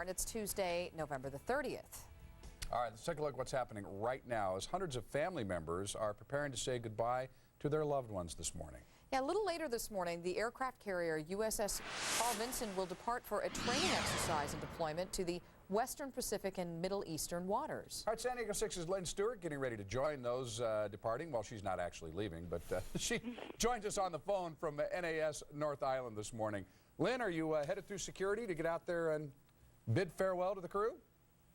start. It's Tuesday, November the 30th. All right, let's take a look at what's happening right now as hundreds of family members are preparing to say goodbye to their loved ones this morning. Yeah, a little later this morning, the aircraft carrier USS Carl Vinson will depart for a training exercise and deployment to the Western Pacific and Middle Eastern waters. All right, San Diego 6's Lynn Stewart getting ready to join those departing. Well, she's not actually leaving, but she joins us on the phone from NAS North Island this morning. Lynn, are you headed through security to get out there and bid farewell to the crew?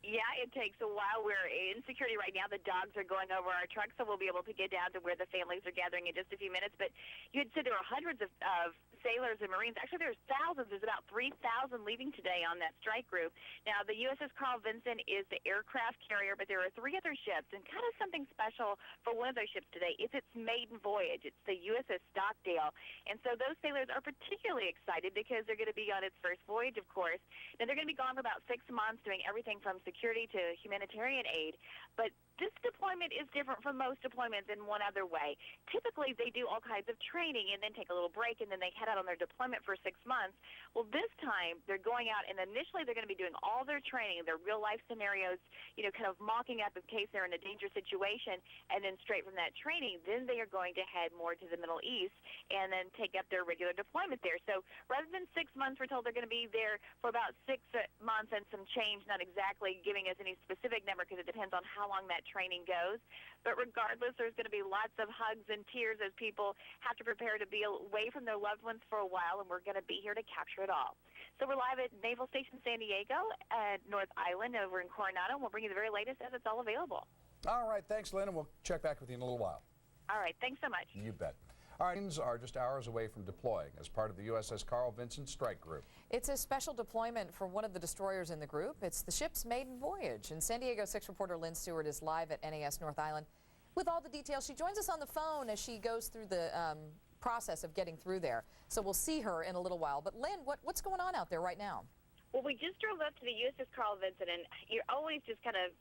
Yeah, it takes a while. We're in security right now. The dogs are going over our truck, so we'll be able to get down to where the families are gathering in just a few minutes. But you had said there were hundreds of sailors and Marines. Actually, there's thousands. There's about 3,000 leaving today on that strike group. Now, the USS Carl Vinson is the aircraft carrier, but there are 3 other ships, and kind of something special for one of those ships today is its maiden voyage. It's the USS Stockdale, and so those sailors are particularly excited because they're going to be on its first voyage, of course. Now, they're going to be gone for about 6 months doing everything from security to humanitarian aid, but this deployment is different from most deployments in one other way. Typically, they do all kinds of training and then take a little break, and then they head out on their deployment for 6 months. Well, this time, they're going out, and initially they're going to be doing all their training, their real-life scenarios, you know, kind of mocking up in case they're in a dangerous situation, and then straight from that training, then they are going to head more to the Middle East and then take up their regular deployment there. So rather than 6 months, we're told they're going to be there for about 6 months and some change, not exactly giving us any specific number because it depends on how long that training goes. But regardless, there's going to be lots of hugs and tears as people have to prepare to be away from their loved ones for a while, and we're going to be here to capture it all. So we're live at Naval Station San Diego at North Island over in Coronado, and we'll bring you the very latest as it's all available. All right, thanks, Lynn, and we'll check back with you in a little while. All right, thanks so much. You bet. Our Marines are just hours away from deploying as part of the USS Carl Vinson strike group. It's a special deployment for one of the destroyers in the group. It's the ship's maiden voyage. And San Diego 6 reporter Lynn Stewart is live at NAS North Island with all the details. She joins us on the phone as she goes through the process of getting through there. So we'll see her in a little while. But Lynn, what's going on out there right now? Well, we just drove up to the USS Carl Vinson, and you're always just kind of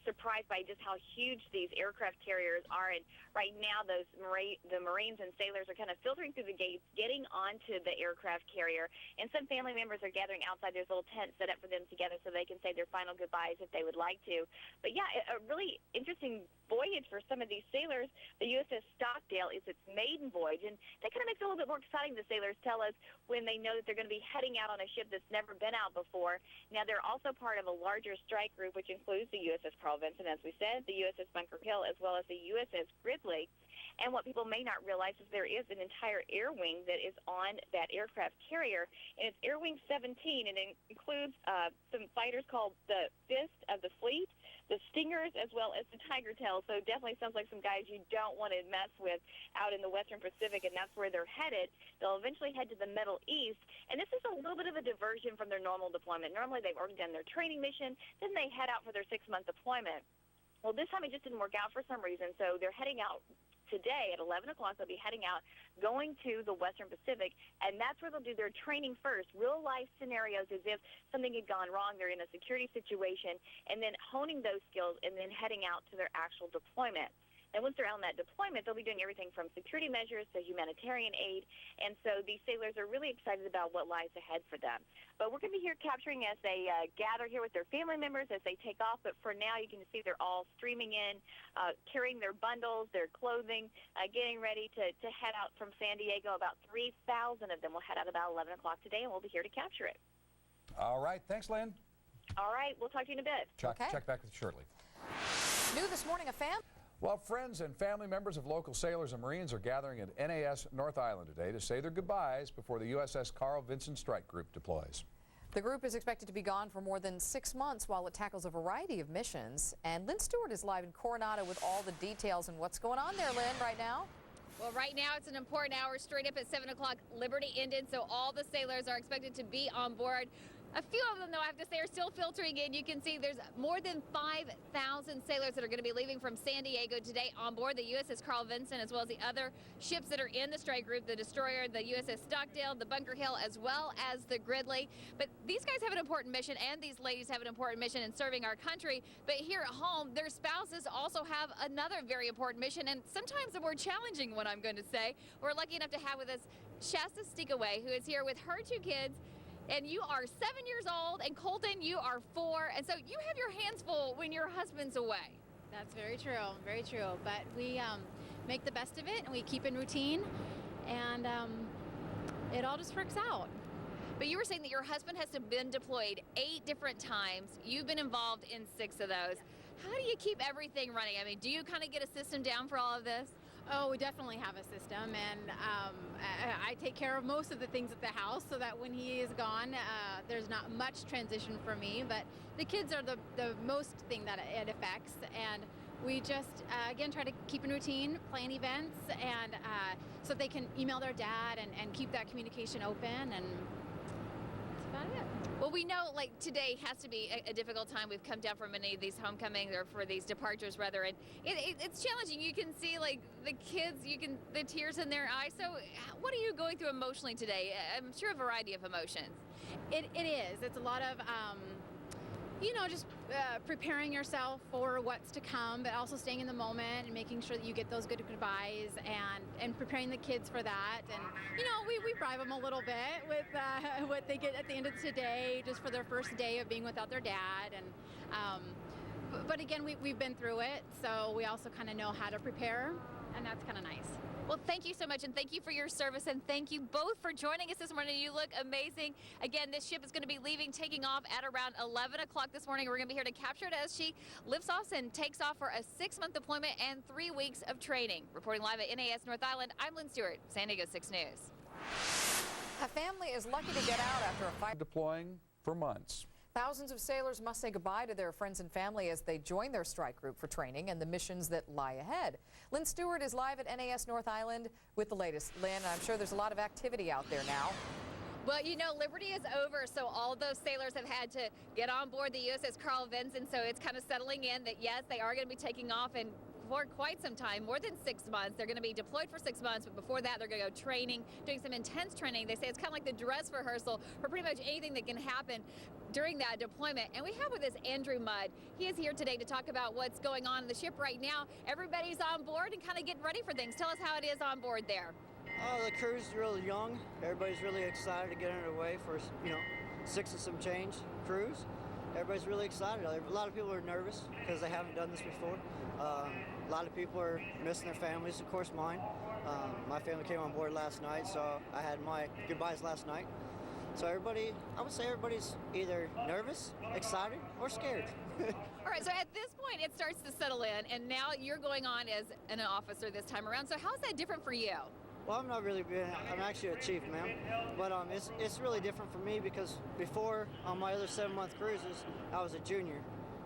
surprised by just how huge these aircraft carriers are. And right now, the Marines and sailors are kind of filtering through the gates, getting onto the aircraft carrier. And some family members are gathering outside. There's little tents set up for them together so they can say their final goodbyes if they would like to. But yeah, a really interesting voyage for some of these sailors. The USS Stockdale is its maiden voyage, and that kind of makes it a little bit more exciting, the sailors tell us, when they know that they're going to be heading out on a ship that's never been out before. Now, they're also part of a larger strike group, which includes the USS Carl Vinson, as we said, the USS Bunker Hill, as well as the USS Gridley. And what people may not realize is there is an entire air wing that is on that aircraft carrier, and it's Air Wing 17, and it includes some fighters called the Fist of the Fleet, the Stingers, as well as the Tiger Tails. So definitely sounds like some guys you don't want to mess with out in the Western Pacific, and that's where they're headed. They'll eventually head to the Middle East, and this is a little bit of a diversion from their normal deployment. Normally they've already done their training mission, then they head out for their 6-month deployment. Well, this time it just didn't work out for some reason, so they're heading out today at 11 o'clock. They'll be heading out, going to the Western Pacific, and that's where they'll do their training first, real-life scenarios as if something had gone wrong, they're in a security situation, and then honing those skills and then heading out to their actual deployment. And once they're on that deployment, they'll be doing everything from security measures to humanitarian aid, and so these sailors are really excited about what lies ahead for them. But we're going to be here capturing as they gather here with their family members as they take off. But for now, you can see they're all streaming in, carrying their bundles, their clothing, getting ready to head out from San Diego. About 3,000 of them will head out about 11 o'clock today, and we'll be here to capture it. All right. Thanks, Lynn. All right. We'll talk to you in a bit. Check back with you shortly. New this morning, a family. Well, friends and family members of local sailors and Marines are gathering at NAS North Island today to say their goodbyes before the USS Carl Vinson strike group deploys. The group is expected to be gone for more than 6 months while it tackles a variety of missions. And Lynn Stewart is live in Coronado with all the details and what's going on there, Lynn, right now. Well, right now it's an important hour. Straight up at 7 o'clock, Liberty ended, so all the sailors are expected to be on board. A few of them, though, I have to say, are still filtering in. You can see there's more than 5,000 sailors that are going to be leaving from San Diego today on board the USS Carl Vinson, as well as the other ships that are in the strike group, the destroyer, the USS Stockdale, the Bunker Hill, as well as the Gridley. But these guys have an important mission, and these ladies have an important mission in serving our country. But here at home, their spouses also have another very important mission, and sometimes a more challenging one, I'm going to say. We're lucky enough to have with us Shasta Stickaway, who is here with her 2 kids. And you are 7 years old, and Colton, you are 4, and so you have your hands full when your husband's away. That's very true, very true. But we make the best of it, and we keep in routine, and it all just works out. But you were saying that your husband has been deployed 8 different times. You've been involved in 6 of those. How do you keep everything running? I mean, do you kind of get a system down for all of this? Oh, we definitely have a system, and I take care of most of the things at the house so that when he is gone, there's not much transition for me, but the kids are the most thing that it affects, and we just, again, try to keep in routine, plan events, and so they can email their dad and keep that communication open, and that's about it. Well, we know like today has to be a difficult time. We've come down for many of these homecomings or for these departures rather, and it's challenging. You can see like the kids, the tears in their eyes. So what are you going through emotionally today? I'm sure a variety of emotions. It is. It's a lot of, just preparing yourself for what's to come, but also staying in the moment and making sure that you get those good goodbyes and preparing the kids for that. And, we bribe them a little bit with what they get at the end of the day, just for their first day of being without their dad. And but again, we've been through it, so we also kind of know how to prepare, and that's kind of nice. Well, thank you so much, and thank you for your service, and thank you both for joining us this morning. You look amazing. Again, this ship is going to be taking off at around 11 o'clock this morning. We're going to be here to capture it as she lifts off and takes off for a 6-month deployment and 3 weeks of training. Reporting live at NAS North Island, I'm Lynn Stewart, San Diego 6 News. A family is lucky to get out after a fight. Deploying for months. Thousands of sailors must say goodbye to their friends and family as they join their strike group for training and the missions that lie ahead. Lynn Stewart is live at NAS North Island with the latest. Lynn, I'm sure there's a lot of activity out there now. Well, Liberty is over, so all those sailors have had to get on board the USS Carl Vinson, so it's kind of settling in that, yes, they are going to be taking off and for quite some time, more than 6 months. They're going to be deployed for 6 months, but before that, they're going to go training, doing some intense training. They say it's kind of like the dress rehearsal for pretty much anything that can happen during that deployment. And we have with us Andrew Mudd. He is here today to talk about what's going on in the ship right now. Everybody's on board and kind of getting ready for things. Tell us how it is on board there. Oh, the crew's really young. Everybody's really excited to get underway for, 6 and some change cruise. Everybody's really excited. A lot of people are nervous because they haven't done this before. A lot of people are missing their families, of course mine. My family came on board last night, so I had my goodbyes last night. So I would say everybody's either nervous, excited, or scared. All right, so at this point, it starts to settle in, and now you're going on as an officer this time around. So how's that different for you? Well, I'm actually a chief, ma'am. But it's really different for me because before, on my other 7-month cruises, I was a junior.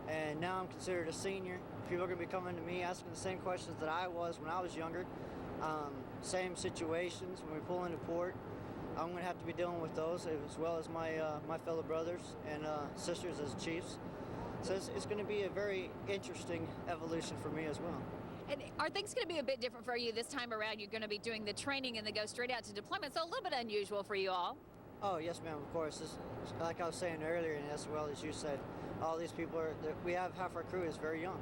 And now I'm considered a senior. People are going to be coming to me asking the same questions that I was when I was younger. Same situations when we pull into port. I'm going to have to be dealing with those as well as my fellow brothers and sisters as chiefs. So it's going to be a very interesting evolution for me as well. And are things going to be a bit different for you this time around? You're going to be doing the training and then go straight out to deployment, so a little bit unusual for you all. Oh, yes, ma'am, of course. Like I was saying earlier, and as well as you said, all these people we have half our crew is very young.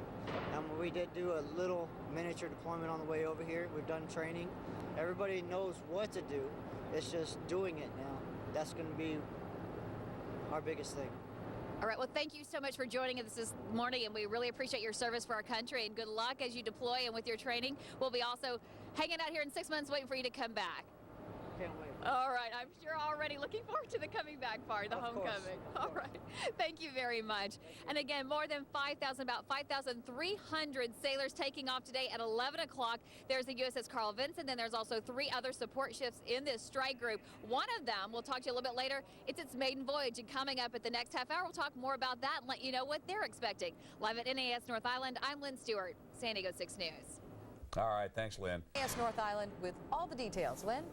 We did do a little miniature deployment on the way over here. We've done training. Everybody knows what to do. It's just doing it now. That's going to be our biggest thing. All right, well, thank you so much for joining us this morning, and we really appreciate your service for our country, and good luck as you deploy and with your training. We'll be also hanging out here in 6 months waiting for you to come back. Can't wait. All right, I'm sure already looking forward to the coming back part, the homecoming. All right, thank you very much. And again, more than 5,000, about 5,300 sailors taking off today at 11 o'clock. There's the USS Carl Vinson, then there's also 3 other support ships in this strike group. One of them, we'll talk to you a little bit later, it's its maiden voyage, and coming up at the next half hour, we'll talk more about that and let you know what they're expecting. Live at NAS North Island, I'm Lynn Stewart, San Diego 6 News. All right, thanks, Lynn. NAS North Island with all the details. Lynn?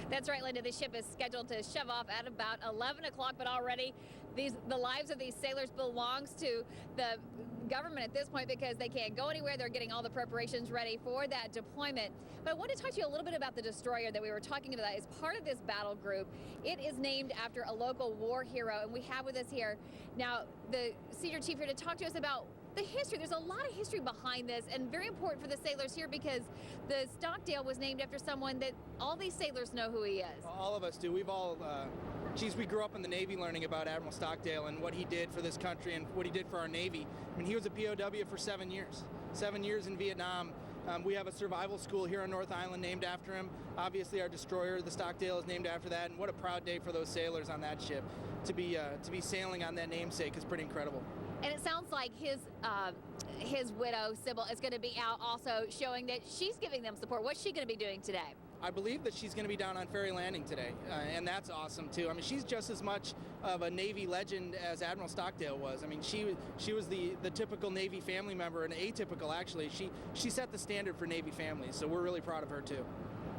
That's right, Linda. The ship is scheduled to shove off at about 11 o'clock, but already the lives of these sailors belongs to the government at this point because they can't go anywhere. They're getting all the preparations ready for that deployment. But I want to talk to you a little bit about the destroyer that we were talking about as part of this battle group. It is named after a local war hero, and we have with us here now the senior chief here to talk to us about the history. There's a lot of history behind this, and very important for the sailors here because the Stockdale was named after someone that all these sailors know who he is. All of us do. We've all geez, we grew up in the Navy learning about Admiral Stockdale and what he did for this country and what he did for our Navy. I mean, he was a POW for 7 years. 7 years in Vietnam. We have a survival school here on North Island named after him. Obviously, our destroyer, the Stockdale, is named after that. And what a proud day for those sailors on that ship. To be sailing on that namesake is pretty incredible. And it sounds like his widow, Sybil, is going to be out also showing that she's giving them support. What's she going to be doing today? I believe that she's going to be down on Ferry Landing today, and that's awesome too. I mean, she's just as much of a Navy legend as Admiral Stockdale was. I mean, she was the typical Navy family member, and atypical actually. She set the standard for Navy families, so we're really proud of her too.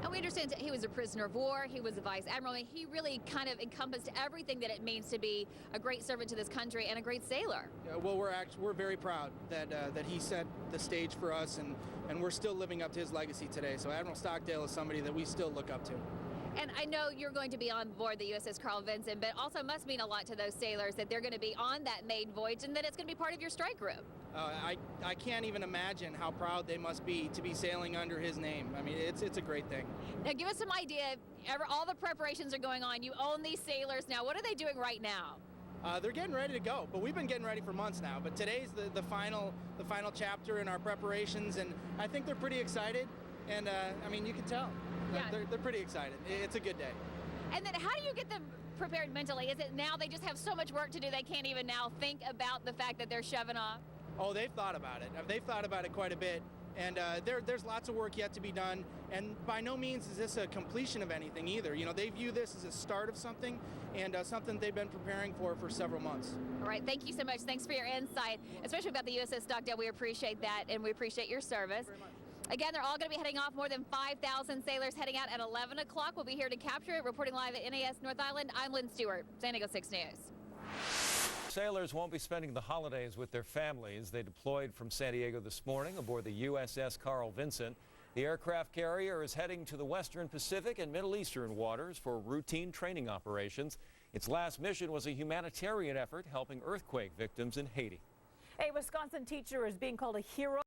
And we understand that he was a prisoner of war, he was a vice admiral, and he really kind of encompassed everything that it means to be a great servant to this country and a great sailor. Yeah, well, we're very proud that he set the stage for us, and we're still living up to his legacy today. So Admiral Stockdale is somebody that we still look up to. And I know you're going to be on board the USS Carl Vinson, but also must mean a lot to those sailors that they're going to be on that maiden voyage and that it's going to be part of your strike group. I can't even imagine how proud they must be to be sailing under his name. I mean, it's a great thing. Now give us some idea. All the preparations are going on. You own these sailors now. What are they doing right now? They're getting ready to go, but we've been getting ready for months now. But today's the final chapter in our preparations, and I think they're pretty excited. And I mean, you can tell. Yeah. They're pretty excited. It's a good day. And then how do you get them prepared mentally? Is it now they just have so much work to do they can't even now think about the fact that they're shoving off? Oh, they've thought about it. They've thought about it quite a bit. And there's lots of work yet to be done. And by no means is this a completion of anything either. You know, they view this as a start of something and something they've been preparing for several months. All right. Thank you so much. Thanks for your insight, especially about the USS Stockdale. We appreciate that, and we appreciate your service. Again, they're all going to be heading off. More than 5,000 sailors heading out at 11 o'clock. We'll be here to capture it. Reporting live at NAS North Island, I'm Lynn Stewart, San Diego 6 News. Sailors won't be spending the holidays with their families. They deployed from San Diego this morning aboard the USS Carl Vinson. The aircraft carrier is heading to the Western Pacific and Middle Eastern waters for routine training operations. Its last mission was a humanitarian effort helping earthquake victims in Haiti. A Wisconsin teacher is being called a hero.